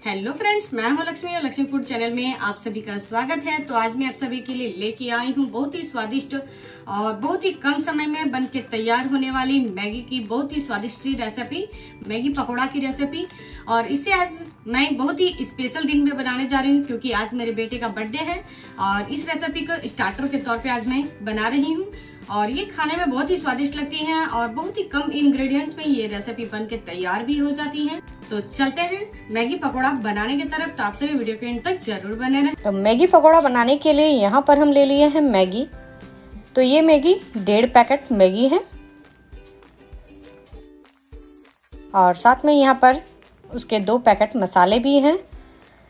Hello friends, मैं हूं लक्ष्मी और लक्ष्मी फूड चैनल में आप सभी का स्वागत है। तो आज मैं आप सभी के लिए लेके आई हूं बहुत ही स्वादिष्ट और बहुत ही कम समय में बनके तैयार होने वाली मैगी की बहुत ही स्वादिष्ट रेसिपी, मैगी पकौड़ा की रेसिपी। और इसे आज मैं बहुत ही स्पेशल दिन में बनाने जा रही हूं क्योंकि आज मेरे बेटे का बर्थडे है और इस रेसिपी को स्टार्टर के तौर पे आज मैं बना रही हूँ। और ये खाने में बहुत ही स्वादिष्ट लगती हैं और बहुत ही कम इंग्रेडिएंट्स में ये रेसिपी बनके तैयार भी हो जाती है। तो चलते हैं मैगी पकौड़ा बनाने की तरफ। तो आप सभी वीडियो के एंड तक जरूर बने रहें। तो मैगी पकौड़ा बनाने के लिए यहाँ पर हम ले लिए हैं मैगी। तो ये मैगी 1.5 पैकेट मैगी है और साथ में यहाँ पर उसके 2 पैकेट मसाले भी हैं।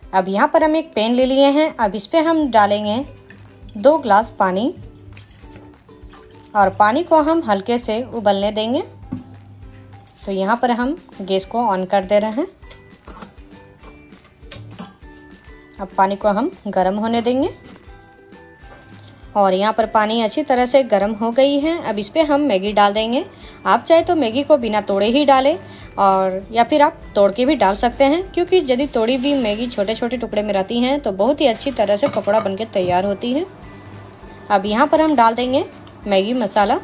अब यहाँ पर हम एक पैन ले लिए हैं। अब इस पे हम डालेंगे 2 ग्लास पानी और पानी को हम हल्के से उबलने देंगे। तो यहाँ पर हम गैस को ऑन कर दे रहे हैं। अब पानी को हम गर्म होने देंगे और यहाँ पर पानी अच्छी तरह से गर्म हो गई है। अब इस पे हम मैगी डाल देंगे। आप चाहे तो मैगी को बिना तोड़े ही डालें और या फिर आप तोड़ के भी डाल सकते हैं, क्योंकि यदि तोड़ी भी मैगी छोटे छोटे टुकड़े में रहती हैं तो बहुत ही अच्छी तरह से पकौड़ा बनके तैयार होती है। अब यहाँ पर हम डाल देंगे मैगी मसाला।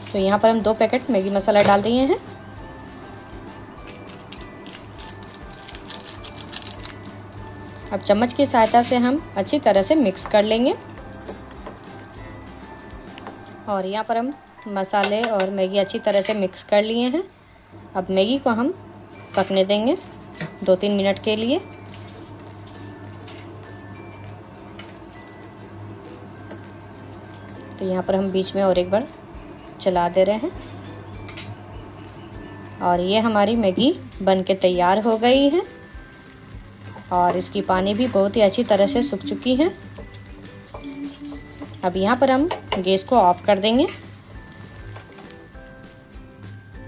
तो यहाँ पर हम 2 पैकेट मैगी मसाला डाल दिए हैं। अब चम्मच की सहायता से हम अच्छी तरह से मिक्स कर लेंगे और यहाँ पर हम मसाले और मैगी अच्छी तरह से मिक्स कर लिए हैं। अब मैगी को हम पकने देंगे 2-3 मिनट के लिए। तो यहाँ पर हम बीच में और एक बार चला दे रहे हैं और ये हमारी मैगी बनके तैयार हो गई है और इसकी पानी भी बहुत ही अच्छी तरह से सूख चुकी है। अब यहाँ पर हम गैस को ऑफ कर देंगे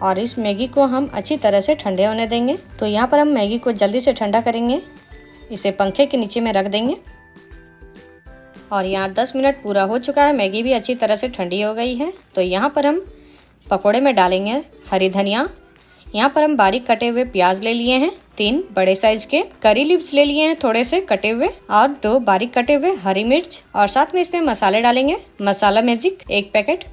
और इस मैगी को हम अच्छी तरह से ठंडे होने देंगे। तो यहाँ पर हम मैगी को जल्दी से ठंडा करेंगे, इसे पंखे के नीचे में रख देंगे। और यहाँ 10 मिनट पूरा हो चुका है, मैगी भी अच्छी तरह से ठंडी हो गई है। तो यहाँ पर हम पकोड़े में डालेंगे हरी धनिया। यहाँ पर हम बारीक कटे हुए प्याज ले लिए हैं 3 बड़े साइज के, करी लीव्स ले लिए हैं थोड़े से कटे हुए और 2 बारीक कटे हुए हरी मिर्च। और साथ में इसमें मसाले डालेंगे, मसाला मैजिक 1 पैकेट।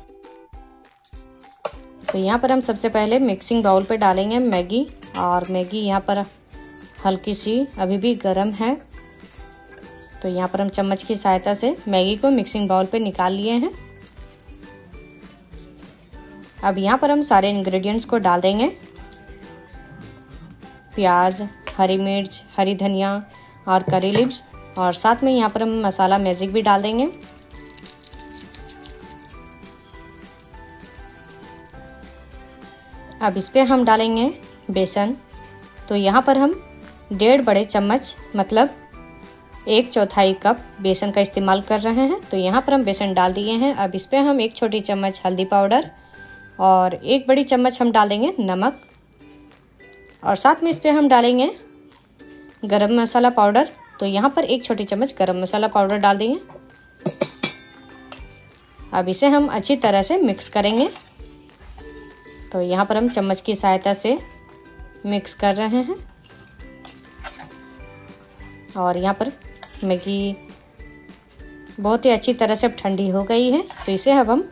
तो यहाँ पर हम सबसे पहले मिक्सिंग बाउल पे डालेंगे मैगी और मैगी यहाँ पर हल्की सी अभी भी गर्म है। तो यहाँ पर हम चम्मच की सहायता से मैगी को मिक्सिंग बाउल पे निकाल लिए हैं। अब यहाँ पर हम सारे इंग्रेडिएंट्स को डाल देंगे, प्याज, हरी मिर्च, हरी धनिया और करी लीव्स। और साथ में यहाँ पर हम मसाला मैजिक भी डाल देंगे। अब इस पे हम डालेंगे बेसन। तो यहाँ पर हम 1.5 बड़े चम्मच मतलब 1/4 कप बेसन का इस्तेमाल कर रहे हैं। तो यहाँ पर हम बेसन डाल दिए हैं। अब इस पे हम 1 छोटी चम्मच हल्दी पाउडर और 1 बड़ी चम्मच हम डाल देंगे नमक और साथ में इस पे हम डालेंगे गरम मसाला पाउडर। तो यहाँ पर 1 छोटी चम्मच गरम मसाला पाउडर डाल देंगे। अब इसे हम अच्छी तरह से मिक्स करेंगे। तो यहाँ पर हम चम्मच की सहायता से मिक्स कर रहे हैं और यहाँ पर मैगी बहुत ही अच्छी तरह से ठंडी हो गई है। तो इसे अब हम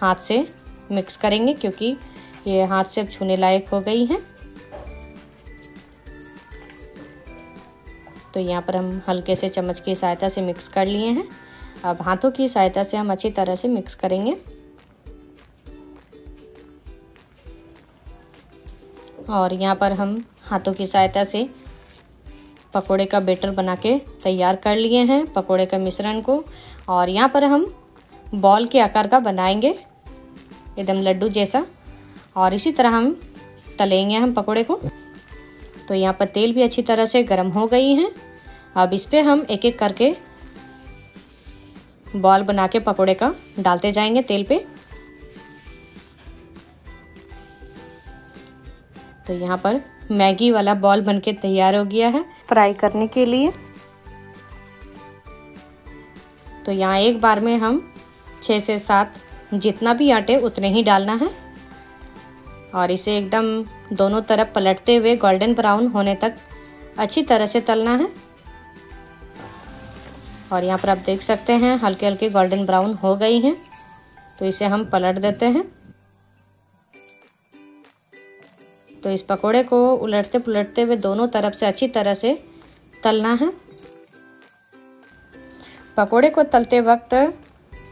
हाथ से मिक्स करेंगे क्योंकि ये हाथ से छूने लायक हो गई है। तो यहाँ पर हम हल्के से चम्मच की सहायता से मिक्स कर लिए हैं। अब हाथों की सहायता से हम अच्छी तरह से मिक्स करेंगे और यहाँ पर हम हाथों की सहायता से पकोड़े का बैटर बना के तैयार कर लिए हैं, पकोड़े का मिश्रण को। और यहाँ पर हम बॉल के आकार का बनाएंगे एकदम लड्डू जैसा और इसी तरह हम तलेंगे हम पकोड़े को। तो यहाँ पर तेल भी अच्छी तरह से गर्म हो गई है। अब इस पे हम एक एक करके बॉल बना के पकोड़े का डालते जाएंगे तेल पे। तो यहाँ पर मैगी वाला बॉल बनके तैयार हो गया है फ्राई करने के लिए। तो यहाँ एक बार में हम 6 से 7 जितना भी आटे उतने ही डालना है और इसे एकदम दोनों तरफ पलटते हुए गोल्डन ब्राउन होने तक अच्छी तरह से तलना है। और यहाँ पर आप देख सकते हैं हल्के हल्के गोल्डन ब्राउन हो गई हैं, तो इसे हम पलट देते हैं। तो इस पकोड़े को उलटते पुलटते हुए दोनों तरफ से अच्छी तरह से तलना है। पकोड़े को तलते वक्त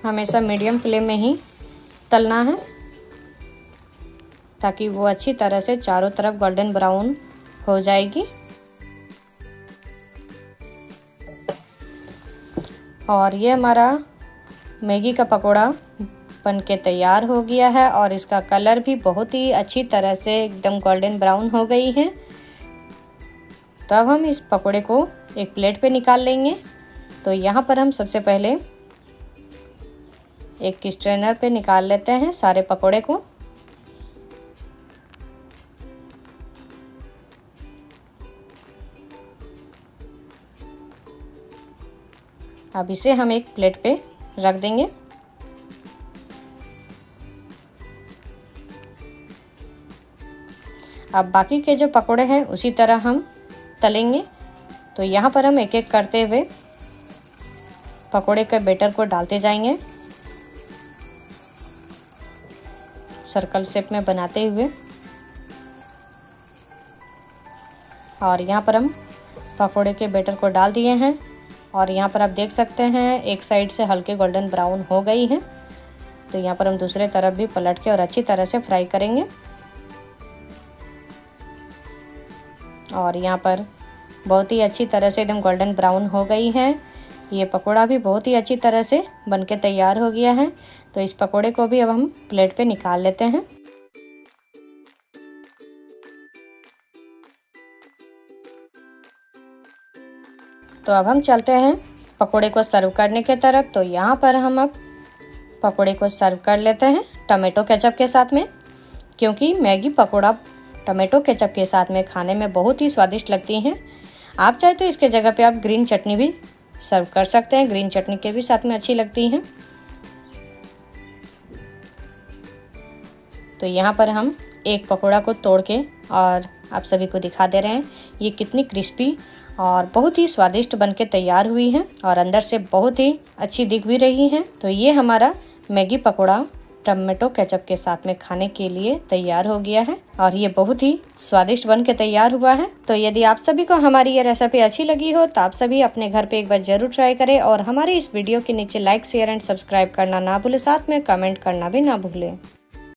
हमेशा मीडियम फ्लेम में ही तलना है, ताकि वो अच्छी तरह से चारों तरफ गोल्डन ब्राउन हो जाएगी। और ये हमारा मैगी का पकोड़ा बनके तैयार हो गया है और इसका कलर भी बहुत ही अच्छी तरह से एकदम गोल्डन ब्राउन हो गई है। तो अब हम इस पकोड़े को एक प्लेट पे निकाल लेंगे। तो यहाँ पर हम सबसे पहले एक स्ट्रेनर पे निकाल लेते हैं सारे पकोड़े को। अब इसे हम एक प्लेट पे रख देंगे। अब बाकी के जो पकोड़े हैं उसी तरह हम तलेंगे। तो यहाँ पर हम एक एक करते हुए पकोड़े के बैटर को डालते जाएंगे, सर्कल शेप में बनाते हुए। और यहाँ पर हम पकोड़े के बैटर को डाल दिए हैं और यहाँ पर आप देख सकते हैं एक साइड से हल्के गोल्डन ब्राउन हो गई है। तो यहाँ पर हम दूसरे तरफ भी पलट के और अच्छी तरह से फ्राई करेंगे। और यहाँ पर बहुत ही अच्छी तरह से एकदम गोल्डन ब्राउन हो गई है। ये पकोड़ा भी बहुत ही अच्छी तरह से बनके तैयार हो गया है। तो इस पकोड़े को भी अब हम प्लेट पे निकाल लेते हैं। तो अब हम चलते हैं पकोड़े को सर्व करने के तरफ। तो यहाँ पर हम अब पकोड़े को सर्व कर लेते हैं टमाटो केचप के साथ में, क्योंकि मैगी पकोड़ा टमाटो केचप के साथ में खाने में बहुत ही स्वादिष्ट लगती हैं। आप चाहे तो इसके जगह पे आप ग्रीन चटनी भी सर्व कर सकते हैं, ग्रीन चटनी के भी साथ में अच्छी लगती हैं। तो यहाँ पर हम एक पकोड़ा को तोड़ के और आप सभी को दिखा दे रहे हैं ये कितनी क्रिस्पी और बहुत ही स्वादिष्ट बनके तैयार हुई है और अंदर से बहुत ही अच्छी दिख भी रही है। तो ये हमारा मैगी पकोड़ा टमाटो केचप के साथ में खाने के लिए तैयार हो गया है और ये बहुत ही स्वादिष्ट बनके तैयार हुआ है। तो यदि आप सभी को हमारी ये रेसिपी अच्छी लगी हो तो आप सभी अपने घर पे एक बार जरूर ट्राई करें और हमारे इस वीडियो के नीचे लाइक, शेयर एंड सब्सक्राइब करना ना भूले, साथ में कमेंट करना भी ना भूलें।